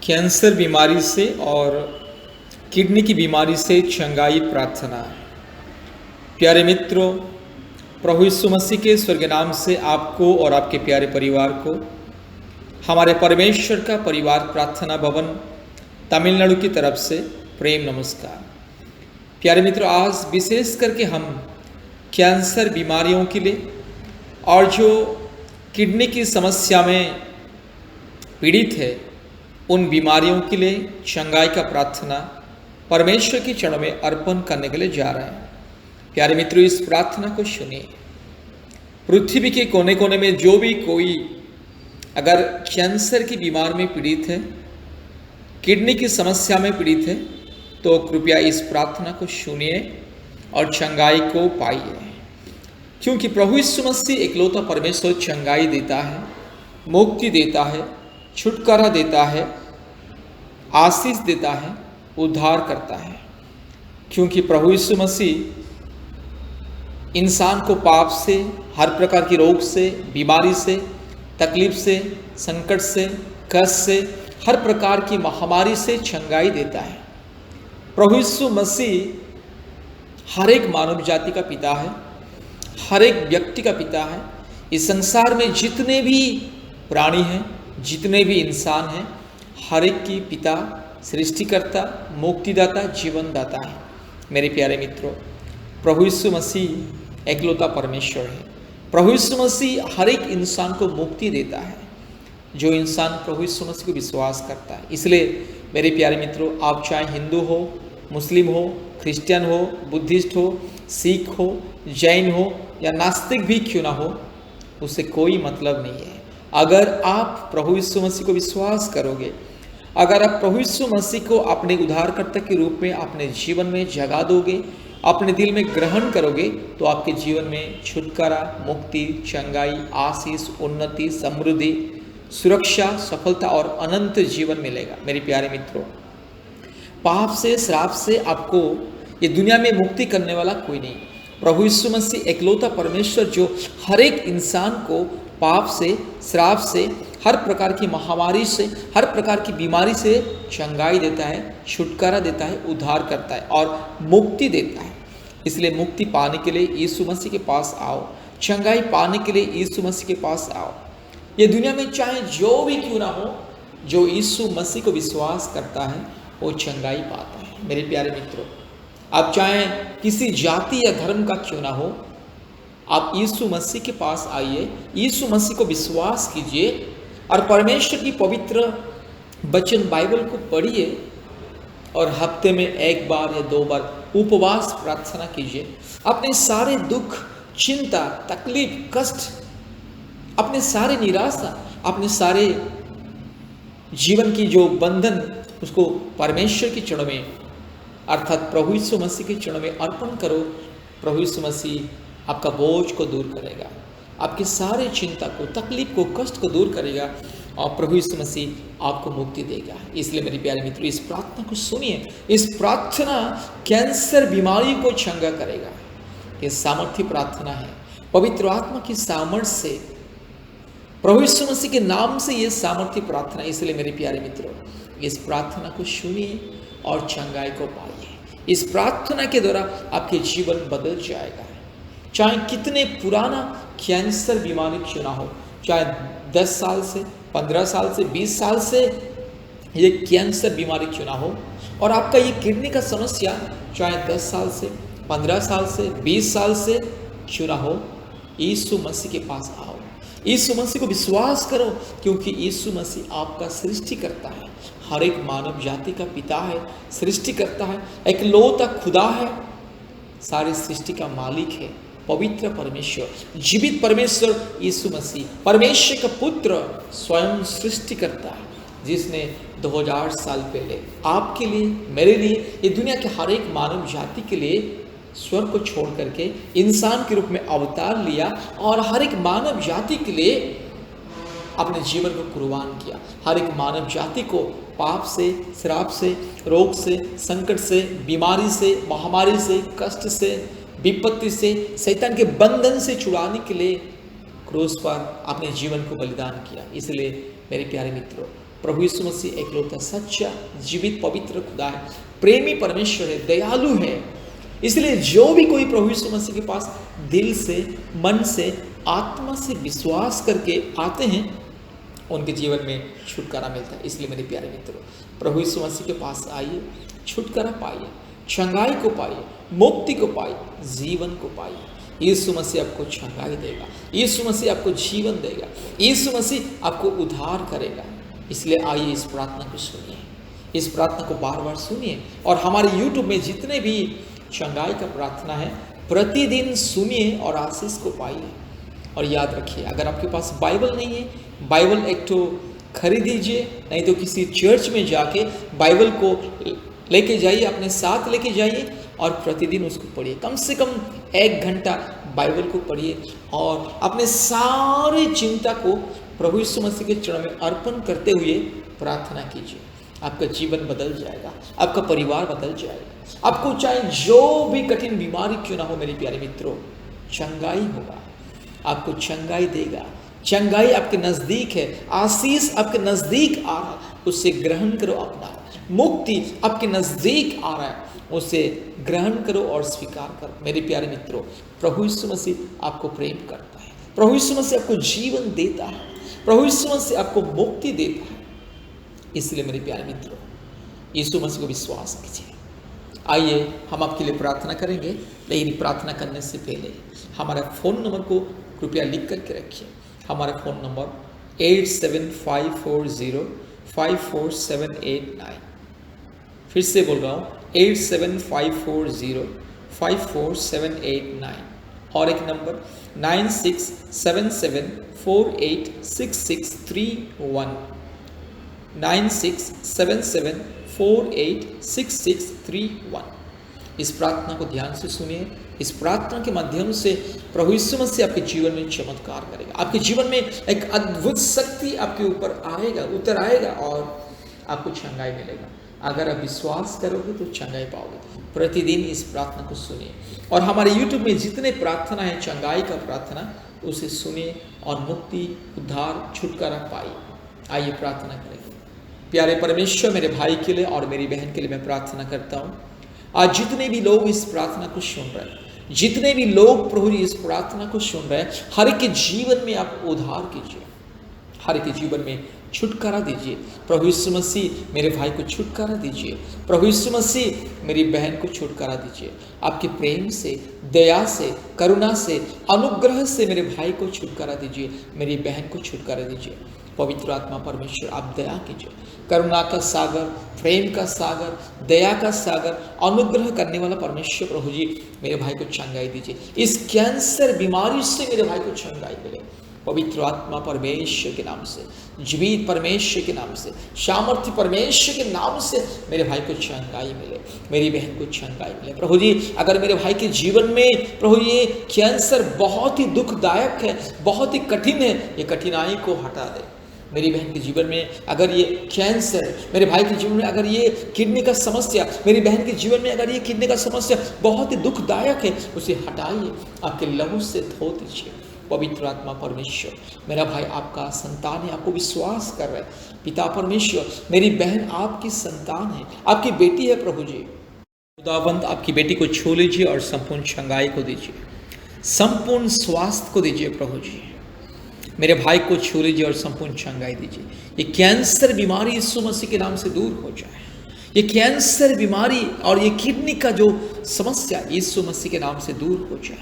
Cancer बीमारी से और किडनी की बीमारी से चंगाई प्रार्थना। प्यारे मित्रों, प्रभु यीशु मसीह के स्वर्ग नाम से आपको और आपके प्यारे परिवार को हमारे परमेश्वर का परिवार प्रार्थना भवन तमिलनाडु की तरफ से प्रेम नमस्कार। प्यारे मित्रों, आज विशेष करके हम कैंसर बीमारियों के लिए और जो किडनी की समस्या में पीड़ित है उन बीमारियों के लिए चंगाई का प्रार्थना परमेश्वर के चरणों में अर्पण करने के लिए जा रहे हैं। प्यारे मित्रों, इस प्रार्थना को सुनिए। पृथ्वी के कोने कोने में जो भी कोई अगर कैंसर की बीमारी में पीड़ित है, किडनी की समस्या में पीड़ित है, तो कृपया इस प्रार्थना को सुनिए और चंगाई को पाइए, क्योंकि प्रभु यीशु मसीह इकलौता परमेश्वर चंगाई देता है, मुक्ति देता है, छुटकारा देता है, आशीष देता है, उद्धार करता है। क्योंकि प्रभु यीशु मसीह इंसान को पाप से, हर प्रकार की रोग से, बीमारी से, तकलीफ से, संकट से, कष्ट से, हर प्रकार की महामारी से चंगाई देता है। प्रभु यीशु मसीह हर एक मानव जाति का पिता है, हर एक व्यक्ति का पिता है। इस संसार में जितने भी प्राणी हैं, जितने भी इंसान हैं, हर एक की पिता, सृष्टिकर्ता, मुक्तिदाता, जीवनदाता है। मेरे प्यारे मित्रों, प्रभु यीशु मसीह एकलौता परमेश्वर है। प्रभु यीशु मसीह हर एक इंसान को मुक्ति देता है, जो इंसान प्रभु यीशु मसीह को विश्वास करता है। इसलिए मेरे प्यारे मित्रों, आप चाहे हिंदू हो, मुस्लिम हो, क्रिश्चियन हो, बुद्धिस्ट हो, सिख हो, जैन हो या नास्तिक भी क्यों ना हो, उससे कोई मतलब नहीं है। अगर आप प्रभु यीशु मसीह को विश्वास करोगे, अगर आप प्रभु यीशु मसीह को अपने उद्धारकर्ता के रूप में अपने जीवन में जगा दोगे, अपने दिल में ग्रहण करोगे, तो आपके जीवन में छुटकारा, मुक्ति, चंगाई, आशीष, उन्नति, समृद्धि, सुरक्षा, सफलता और अनंत जीवन मिलेगा। मेरे प्यारे मित्रों, पाप से, श्राप से आपको ये दुनिया में मुक्ति करने वाला कोई नहीं। प्रभु यीशु मसीह एकलौता परमेश्वर जो हर एक इंसान को पाप से, श्राप से, हर प्रकार की महामारी से, हर प्रकार की बीमारी से चंगाई देता है, छुटकारा देता है, उद्धार करता है और मुक्ति देता है। इसलिए मुक्ति पाने के लिए यीशु मसीह के पास आओ, चंगाई पाने के लिए यीशु मसीह के पास आओ। ये दुनिया में चाहे जो भी क्यों ना हो, जो यीशु मसीह को विश्वास करता है वो चंगाई पाता है। मेरे प्यारे मित्रों, आप चाहे किसी जाति या धर्म का क्यों ना हो, आप यीशु मसीह के पास आइए, यीशु मसीह को विश्वास कीजिए और परमेश्वर की पवित्र वचन बाइबल को पढ़िए और हफ्ते में एक बार या 2 बार उपवास प्रार्थना कीजिए। अपने सारे दुख, चिंता, तकलीफ, कष्ट, अपने सारे निराशा, अपने सारे जीवन की जो बंधन, उसको परमेश्वर के चरणों में अर्थात प्रभु यीशु मसीह के चरणों में अर्पण करो। प्रभु यीशु मसीह आपका बोझ को दूर करेगा, आपके सारे चिंता को, तकलीफ को, कष्ट को दूर करेगा और प्रभु यीशु मसीह आपको मुक्ति देगा। इसलिए मेरे प्यारे मित्रों, इस प्रार्थना को सुनिए। इस प्रार्थना कैंसर बीमारी को चंगा करेगा। ये सामर्थ्य प्रार्थना है, पवित्र आत्मा की सामर्थ्य से, प्रभु यीशु मसीह के नाम से ये सामर्थ्य प्रार्थना। इसलिए मेरे प्यारे मित्रों, इस प्रार्थना को सुनिए और चंगाई को पाइए। इस प्रार्थना के द्वारा आपके जीवन बदल जाएगा। चाहे कितने पुराना कैंसर बीमारी क्यों ना हो, चाहे 10 साल से, 15 साल से, 20 साल से ये कैंसर बीमारी क्यों ना हो, और आपका ये किडनी का समस्या चाहे 10 साल से, 15 साल से, 20 साल से क्यों ना हो, यीशु मसीह के पास आओ, यीशु मसीह को विश्वास करो, क्योंकि यीशु मसीह आपका सृष्टि करता है, हर एक मानव जाति का पिता है, सृष्टि करता है, एकलौता खुदा है, सारी सृष्टि का मालिक है, पवित्र परमेश्वर, जीवित परमेश्वर यीशु मसीह, परमेश्वर का पुत्र, स्वयं सृष्टि करता है, जिसने 2000 साल पहले आपके लिए, मेरे लिए, ये दुनिया के हर एक मानव जाति के लिए स्वर्ग को छोड़ करके इंसान के रूप में अवतार लिया और हर एक मानव जाति के लिए अपने जीवन को कुर्बान किया। हर एक मानव जाति को पाप से, श्राप से, रोग से, संकट से, बीमारी से, महामारी से, कष्ट से, विपत्ति से, शैतान के बंधन से छुड़ाने के लिए क्रूस पर अपने जीवन को बलिदान किया। इसलिए मेरे प्यारे मित्रों, प्रभु यीशु मसीह एकलौता सच्चा जीवित पवित्र खुदा है, प्रेमी परमेश्वर है, दयालु है। इसलिए जो भी कोई प्रभु यीशु मसीह के पास दिल से, मन से, आत्मा से विश्वास करके आते हैं, उनके जीवन में छुटकारा मिलता है। इसलिए मेरे प्यारे मित्रों, प्रभु यीशु मसीह के पास आइए, छुटकारा पाइए, चंगाई को पाइए, मुक्ति को पाइए, जीवन को पाइए। यीशु मसीह आपको चंगाई देगा, यीशु मसीह आपको जीवन देगा, यीशु मसीह आपको उद्धार करेगा। इसलिए आइए इस प्रार्थना को सुनिए, इस प्रार्थना को बार बार सुनिए। और हमारे YouTube में जितने भी चंगाई का प्रार्थना है, प्रतिदिन सुनिए और आशीष को पाइए। और याद रखिए, अगर आपके पास बाइबल नहीं है, बाइबल एक तो खरीद दीजिए, नहीं तो किसी चर्च में जाके बाइबल को लेके जाइए, अपने साथ लेके जाइए और प्रतिदिन उसको पढ़िए। कम से कम 1 घंटा बाइबल को पढ़िए और अपने सारे चिंता को प्रभु यीशु मसीह के चरणों में अर्पण करते हुए प्रार्थना कीजिए। आपका जीवन बदल जाएगा, आपका परिवार बदल जाएगा। आपको चाहे जो भी कठिन बीमारी क्यों ना हो मेरे प्यारे मित्रों, चंगाई होगा, आपको चंगाई देगा। चंगाई आपके नजदीक है, आशीष आपके नजदीक आ रहा है, उसे ग्रहण करो अपना। मुक्ति आपके नजदीक आ रहा है, उसे ग्रहण करो और स्वीकार करो। मेरे प्यारे मित्रों, प्रभु यीशु मसीह आपको प्रेम करता है, प्रभु यीशु मसीह आपको जीवन देता है, प्रभु यीशु मसीह आपको मुक्ति देता है। इसलिए मेरे प्यारे मित्रों, यीशु मसीह को विश्वास कीजिए। आइए हम आपके लिए प्रार्थना करेंगे, लेकिन प्रार्थना करने से पहले हमारा फ़ोन नंबर को कृपया लिख करके रखिए। हमारा फ़ोन नंबर 8754054789। फिर से बोल रहा हूँ, 8754054789। और एक नंबर 9677486631, 9677486631। इस प्रार्थना को ध्यान से सुनिए। इस प्रार्थना के माध्यम से प्रभु यीशु मसीह आपके जीवन में चमत्कार करेगा। आपके जीवन में एक अद्भुत शक्ति आपके ऊपर आएगा, उतर आएगा और आपको चंगाई मिलेगा। अगर आप विश्वास करोगे तो चंगाई पाओगे। प्रतिदिन इस प्रार्थना को सुनिए और हमारे YouTube में जितने प्रार्थना है चंगाई का प्रार्थना, उसे सुनिए और मुक्ति, उद्धार, छुटकारा पाइए। आइए प्रार्थना करेंगे। प्यारे परमेश्वर, मेरे भाई के लिए और मेरी बहन के लिए मैं प्रार्थना करता हूँ। आज जितने भी लोग इस प्रार्थना को सुन रहे हैं, जितने भी लोग प्रभु जी इस प्रार्थना को सुन रहे हैं, हर एक के जीवन में आप उद्धार कीजिए, हर एक के जीवन में छुटकारा दीजिए। प्रभु यीशु मसीह मेरे भाई को छुटकारा दीजिए, प्रभु यीशु मसीह मेरी बहन को छुटकारा दीजिए। आपके प्रेम से, दया से, करुणा से, अनुग्रह से मेरे भाई को छुटकारा दीजिए, मेरी बहन को छुटकारा दीजिए। पवित्र आत्मा परमेश्वर, आप दया कीजिए। करुणा का सागर, प्रेम का सागर, दया का सागर, अनुग्रह करने वाला परमेश्वर प्रभु जी मेरे भाई को चंगाई दीजिए। इस कैंसर बीमारी से मेरे भाई को चंगाई मिले। पवित्र आत्मा परमेश्वर के नाम से, जीवित परमेश्वर के नाम से, सामर्थ्य परमेश्वर के नाम से मेरे भाई को चंगाई मिले, मेरी बहन को चंगाई मिले। प्रभु जी, अगर मेरे भाई के जीवन में प्रभु ये कैंसर बहुत ही दुखदायक है, बहुत ही कठिन है, ये कठिनाई को हटा दे। मेरी बहन के जीवन में अगर ये कैंसर, मेरे भाई के जीवन में अगर ये किडनी का समस्या, मेरी बहन के जीवन में अगर ये किडनी का समस्या बहुत ही दुखदायक है, उसे हटाइए, आपके लहू से धो दीजिए। पवित्र आत्मा परमेश्वर, मेरा भाई आपका संतान है, आपको विश्वास कर रहा है। पिता परमेश्वर, मेरी बहन आपकी संतान है, आपकी बेटी है। प्रभु जी, खुदावंत आपकी बेटी को छू लीजिए और संपूर्ण चंगाई को दीजिए, संपूर्ण स्वास्थ्य को दीजिए। प्रभु जी, मेरे भाई को छू लीजिए और संपूर्ण चंगाई दीजिए। ये कैंसर बीमारी यीशु मसीह के नाम से दूर हो जाए। ये कैंसर बीमारी और ये किडनी का जो समस्या यीशु मसीह के नाम से दूर हो जाए।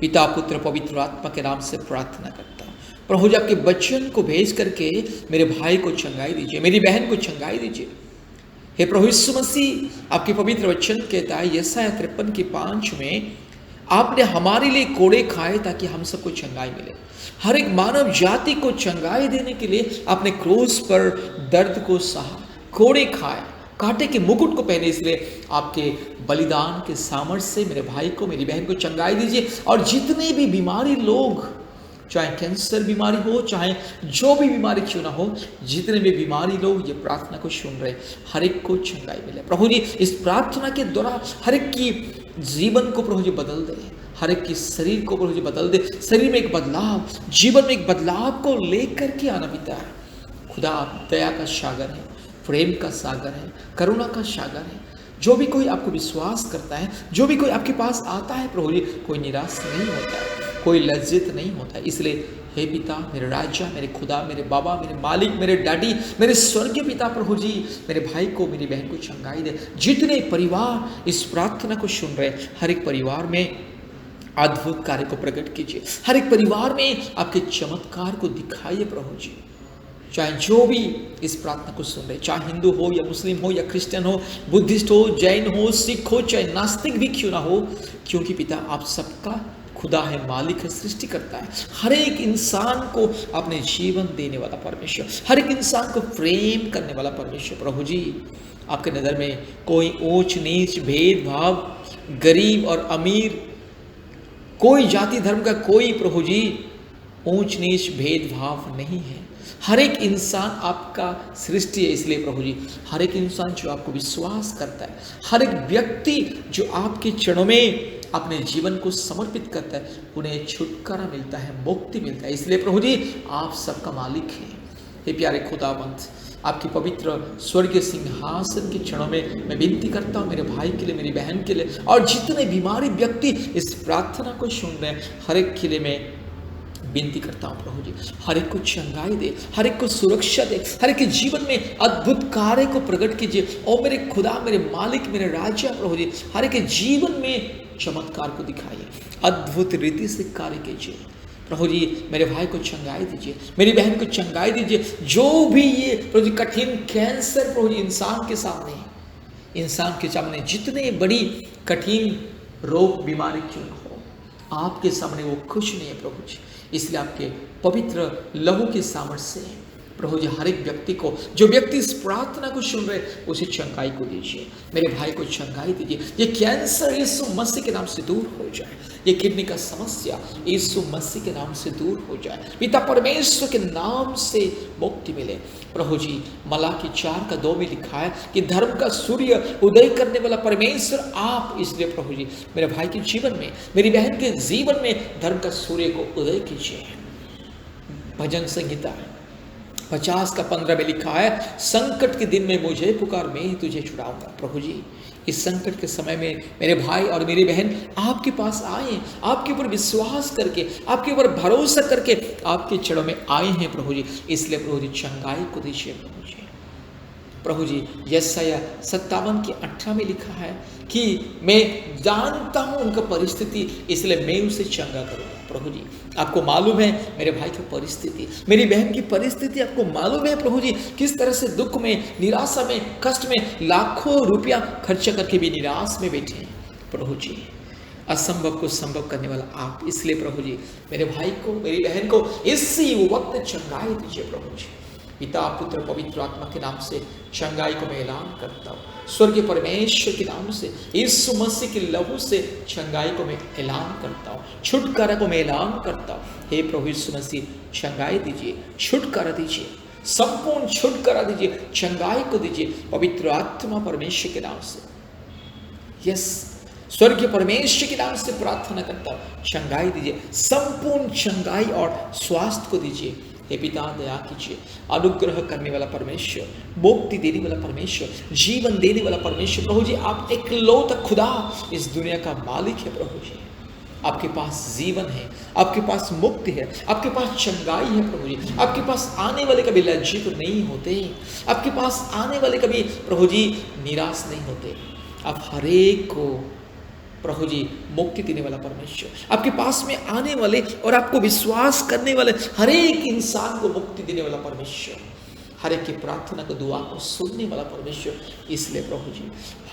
पिता, पुत्र, पवित्र आत्मा के नाम से प्रार्थना करता हूँ। प्रभु जी, आपके वचन को भेज करके मेरे भाई को चंगाई दीजिए, मेरी बहन को चंगाई दीजिए। हे प्रभु यीशु मसीह, आपके पवित्र वचन कहता है यशायाह 53:5 में, आपने हमारे लिए कोड़े खाए ताकि हम सबको चंगाई मिले। हर एक मानव जाति को चंगाई देने के लिए आपने क्रूस पर दर्द को सहा, कोड़े खाए, कांटे के मुकुट को पहने। इसलिए आपके बलिदान के सामर्थ्य से मेरे भाई को, मेरी बहन को चंगाई दीजिए। और जितने भी बीमारी लोग, चाहे कैंसर बीमारी हो, चाहे जो भी बीमारी क्यों ना हो, जितने भी बीमारी लोग ये प्रार्थना को सुन रहे, हर एक को चंगाई मिले। प्रभु जी, इस प्रार्थना के द्वारा हर एक की जीवन को प्रभु जी बदल दे, हर एक की शरीर को प्रभु जी बदल दे। शरीर में एक बदलाव, जीवन में एक बदलाव को लेकर के आना पिता है। खुदा आप दया का सागर है, प्रेम का सागर है, करुणा का सागर है। जो भी कोई आपको विश्वास करता है, जो भी कोई आपके पास आता है प्रभु जी, कोई निराश नहीं होता है, कोई लज्जित नहीं होता है। इसलिए हे पिता, मेरे राजा, मेरे खुदा, मेरे बाबा, मेरे मालिक, मेरे डैडी, मेरे स्वर्गीय पिता प्रभु जी, मेरे भाई को, मेरी बहन को चंगाई दे। जितने परिवार इस प्रार्थना को सुन रहे, हर एक परिवार में अद्भुत कार्य को प्रकट कीजिए, हर एक परिवार में आपके चमत्कार को दिखाइए प्रभु जी। चाहे जो भी इस प्रार्थना को सुन रहे, चाहे हिंदू हो या मुस्लिम हो या क्रिश्चियन हो, बुद्धिस्ट हो, जैन हो, सिख हो, चाहे नास्तिक भी क्यों ना हो, क्योंकि पिता आप सबका खुदा है, मालिक है, सृष्टि करता है। हर एक इंसान को अपने जीवन देने वाला परमेश्वर, हर एक इंसान को प्रेम करने वाला परमेश्वर प्रभु जी, आपके नज़र में कोई ऊंच नीच, भेदभाव, गरीब और अमीर, कोई जाति धर्म का कोई प्रभु जी ऊंच नीच भेदभाव नहीं है। हर एक इंसान आपका सृष्टि है। इसलिए प्रभु जी, हर एक इंसान जो आपको विश्वास करता है, हर एक व्यक्ति जो आपके चरणों में अपने जीवन को समर्पित करता है, उन्हें छुटकारा मिलता है, मुक्ति मिलता है। इसलिए प्रभु जी, आप सबका मालिक हैं। हे प्यारे खुदावंत, आपकी पवित्र स्वर्गीय सिंहासन के क्षणों में मैं विनती करता हूँ मेरे भाई के लिए, मेरी बहन के लिए, और जितने बीमारी व्यक्ति इस प्रार्थना को सुन रहे हैं, हर एक के लिए मैं विनती करता हूँ प्रभु जी, हर एक को चंगाई दे, हर एक को सुरक्षा दे, हर एक के जीवन में अद्भुत कार्य को प्रकट कीजिए। और मेरे खुदा, मेरे मालिक, मेरे राजा प्रभु जी, हर एक के जीवन में चमत्कार को दिखाइए, अद्भुत रीति से कार्य कीजिए प्रभु जी। मेरे भाई को चंगाई दीजिए, मेरी बहन को चंगाई दीजिए। जो भी ये प्रभु जी कठिन कैंसर प्रभु जी इंसान के सामने जितने बड़ी कठिन रोग बीमारी क्यों ना हो, आपके सामने वो कुछ नहीं है प्रभु जी। इसलिए आपके पवित्र लहू के सामर्थ्य से प्रभु जी, हर एक व्यक्ति को, जो व्यक्ति इस प्रार्थना को सुन रहे, उसे चंगाई को दीजिए। मेरे भाई को चंगाई दीजिए। ये कैंसर यीशु मसीह के नाम से दूर हो जाए, ये किडनी का समस्या यीशु मसीह के नाम से दूर हो जाए। पिता परमेश्वर के नाम से मुक्ति मिले प्रभु जी। मलाकी 4:2 में लिखा है कि धर्म का सूर्य उदय करने वाला परमेश्वर आप। इसलिए प्रभु जी, मेरे भाई के जीवन में, मेरी बहन के जीवन में धर्म का सूर्य को उदय कीजिए। भजन संहिता 50:15 में लिखा है, संकट के दिन में मुझे पुकार, मैं ही तुझे छुड़ाऊंगा। प्रभु जी, इस संकट के समय में मेरे भाई और मेरी बहन आपके पास आए, आपके ऊपर विश्वास करके, आपके ऊपर भरोसा करके आपके चरणों में आए हैं प्रभु जी। इसलिए प्रभु जी, चंगाई को दीजिए प्रभु जी। प्रभु जी, यशायाह 57:18 में लिखा है कि मैं जानता हूं उनका परिस्थिति, इसलिए मैं उसे चंगा करूंगा। प्रभु जी, आपको मालूम है मेरे भाई की परिस्थिति, मेरी बहन की परिस्थिति आपको मालूम है प्रभु जी, किस तरह से दुख में, निराशा में, कष्ट में लाखों रुपया खर्च करके भी निराश में बैठे हैं प्रभु जी। असंभव को संभव करने वाला आप। इसलिए प्रभु जी, मेरे भाई को, मेरी बहन को इसी वक्त चंगाई दीजिए प्रभु जी। पिता, पुत्र, पवित्र आत्मा के नाम से चंगाई को मैं ऐलान करता हूँ। स्वर्गीय परमेश्वर के नाम से, यीशु मसीह के लहू से चंगाई को मैं ऐलान करता हूँ, छुटकारा को मैं ऐलान करता हूँ। हे प्रभु यीशु मसीह, चंगाई दीजिए, छुटकारा दीजिए, संपूर्ण छुटकारा दीजिए, चंगाई को दीजिए पवित्र आत्मा परमेश्वर के नाम से। यस, स्वर्गीय परमेश्वर के नाम से प्रार्थना करता हूँ, चंगाई दीजिए, संपूर्ण चंगाई और स्वास्थ्य को दीजिए। हे पिता, दया कीजिए, अनुग्रह करने वाला परमेश्वर, मुक्ति देने वाला परमेश्वर, जीवन देने वाला परमेश्वर प्रभु जी, आप इकलौता खुदा इस दुनिया का मालिक है प्रभु जी। आपके पास जीवन है, आपके पास मुक्ति है, आपके पास चंगाई है प्रभु जी। आपके पास आने वाले कभी लज्जित नहीं होते, आपके पास आने वाले कभी प्रभु जी निराश नहीं होते। आप हरेक को प्रभु जी मुक्ति देने वाला परमेश्वर, आपके पास में आने वाले और आपको विश्वास करने वाले हर एक इंसान को मुक्ति देने वाला परमेश्वर, हर एक की प्रार्थना को, दुआ को सुनने वाला परमेश्वर। इसलिए प्रभु जी,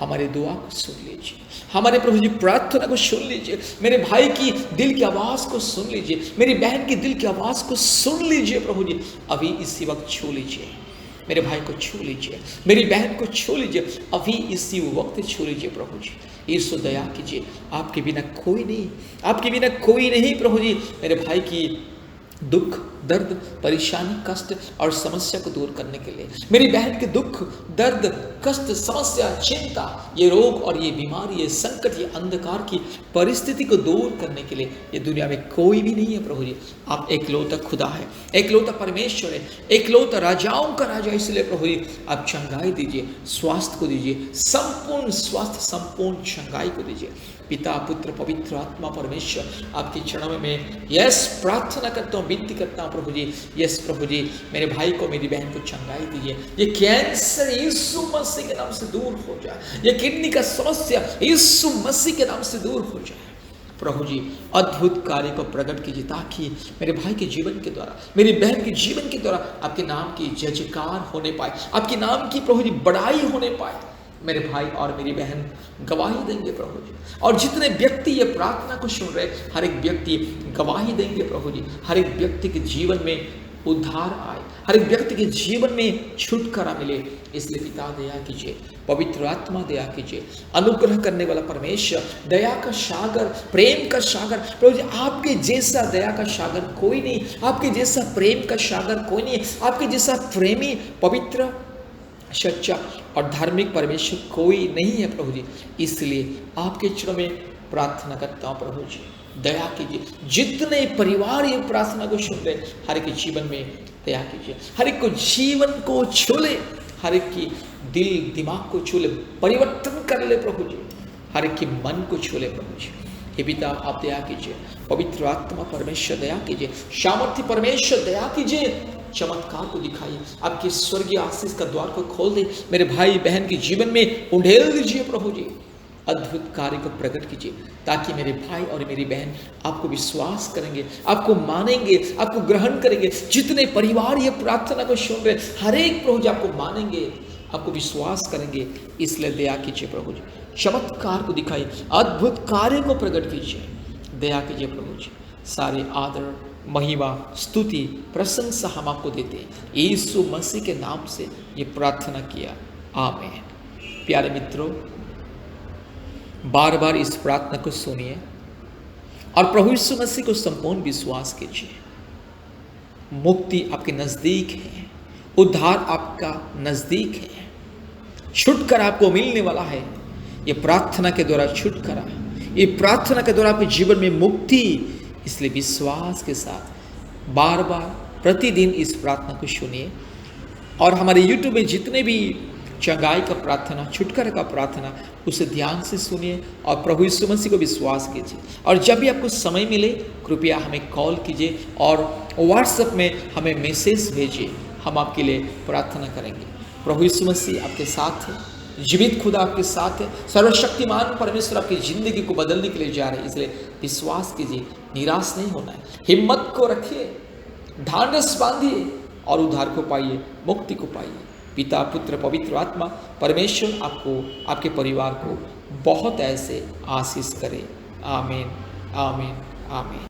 हमारे दुआ को सुन लीजिए, हमारे प्रभु जी प्रार्थना को सुन लीजिए, मेरे भाई की दिल की आवाज़ को सुन लीजिए, मेरी बहन की दिल की आवाज़ को सुन लीजिए प्रभु जी। अभी इसी वक्त छू लीजिए, मेरे भाई को छू लीजिए, मेरी बहन को छू लीजिए, अभी इसी वक्त छू लीजिए प्रभु जी। यीशु दया कीजिए, आपके बिना कोई नहीं, आपके बिना कोई नहीं प्रभु जी। मेरे भाई की दुख दर्द, परेशानी, कष्ट और समस्या को दूर करने के लिए, मेरी बहन के दुख, दर्द, कष्ट, समस्या, चिंता, ये रोग और ये बीमारी, ये संकट, ये अंधकार की परिस्थिति को दूर करने के लिए ये दुनिया में कोई भी नहीं है प्रभु जी। आप एकलौता खुदा है, एकलौता परमेश्वर है, एकलौता राजाओं का राजा। इसलिए प्रभु जी आप चंगाई दीजिए, स्वास्थ्य को दीजिए, संपूर्ण स्वास्थ्य, संपूर्ण चंगाई को दीजिए। पिता, पुत्र, पवित्र आत्मा परमेश्वर, आपके चरणों में यस प्रार्थना करता हूँ, विनती करता हूँ प्रभु जी। यस प्रभु जी, मेरे भाई को, मेरी बहन को चंगाई दीजिए। ये कैंसर यीशु मसीह के नाम से दूर हो जाए, ये किडनी का समस्या यीशु मसीह के नाम से दूर हो जाए। प्रभु जी अद्भुत कार्य को प्रकट कीजिए, ताकि मेरे भाई के जीवन के द्वारा, मेरी बहन के जीवन के द्वारा आपके नाम की जय जयकार होने पाए, आपके नाम की प्रभु जी बड़ाई होने पाए। मेरे भाई और मेरी बहन गवाही देंगे प्रभु जी, और जितने व्यक्ति ये प्रार्थना को सुन रहे, हर एक व्यक्ति गवाही देंगे प्रभु जी। हर एक व्यक्ति के जीवन में उद्धार आए, हर एक व्यक्ति के जीवन में छुटकारा मिले। इसलिए पिता दया कीजिए, पवित्र आत्मा दया कीजिए, अनुग्रह करने वाला परमेश्वर, दया का सागर, प्रेम का सागर प्रभु जी, आपके जैसा दया का सागर कोई नहीं, आपके जैसा प्रेम का सागर कोई नहीं, आपके जैसा प्रेमी, पवित्र, सच्चा और धार्मिक परमेश्वर कोई नहीं है प्रभु जी। इसलिए आपके चरणों में प्रार्थना करता हूँ प्रभु जी, दया कीजिए। जितने परिवार ये प्रार्थना को सुन रहे, हर एक के जीवन में दया कीजिए, हर एक को जीवन को छूले, हर एक की दिल दिमाग को छूले, परिवर्तन कर ले प्रभु जी, हर एक के मन को छूले प्रभु जी। हे पिता आप दया कीजिए, पवित्र आत्मा परमेश्वर दया कीजिए, सामर्थ्य परमेश्वर दया कीजिए, चमत्कार को दिखाइए, आपके स्वर्गीय आशीष का द्वार को खोल दे, मेरे भाई बहन के जीवन में उंडेल दीजिए प्रभु जी। अद्भुत कार्य को प्रकट कीजिए, ताकि मेरे भाई और मेरी बहन आपको विश्वास करेंगे, आपको मानेंगे, आपको ग्रहण करेंगे। जितने परिवार ये प्रार्थना को सुन रहे, हर एक प्रभु जी आपको मानेंगे, आपको विश्वास करेंगे। इसलिए दया कीजिए प्रभु जी, चमत्कार को दिखाइए, अद्भुत कार्य को प्रकट कीजिए, दया कीजिए प्रभु जी। सारे आदर, महिमा, स्तुति, प्रशंसा हम आपको देते हैं, यीशु मसीह के नाम से ये प्रार्थना किया, आमीन। प्यारे मित्रों, बार बार इस प्रार्थना को सुनिए और प्रभु यीशु मसीह को संपूर्ण विश्वास कीजिए। मुक्ति आपके नजदीक है, उद्धार आपका नजदीक है, छुटकारा आपको मिलने वाला है। ये प्रार्थना के द्वारा छुटकारा, ये प्रार्थना के द्वारा आपके जीवन में मुक्ति। इसलिए विश्वास के साथ बार बार प्रतिदिन इस प्रार्थना को सुनिए, और हमारे YouTube में जितने भी चंगाई का प्रार्थना, छुटकारा का प्रार्थना, उसे ध्यान से सुनिए और प्रभु यीशु मसीह को विश्वास कीजिए। और जब भी आपको समय मिले कृपया हमें कॉल कीजिए और व्हाट्सएप में हमें मैसेज भेजिए, हम आपके लिए प्रार्थना करेंगे। प्रभु यीशु मसीह आपके साथ है, जीवित खुदा आपके साथ है, सर्वशक्तिमान परमेश्वर आपकी जिंदगी को बदलने के लिए जा रहे हैं। इसलिए विश्वास कीजिए, निराश नहीं होना है, हिम्मत को रखिए, ढांढस बांधिए और उद्धार को पाइए, मुक्ति को पाइए। पिता, पुत्र, पवित्र आत्मा परमेश्वर आपको, आपके परिवार को बहुत ऐसे आशीष करे। आमीन, आमीन, आमीन।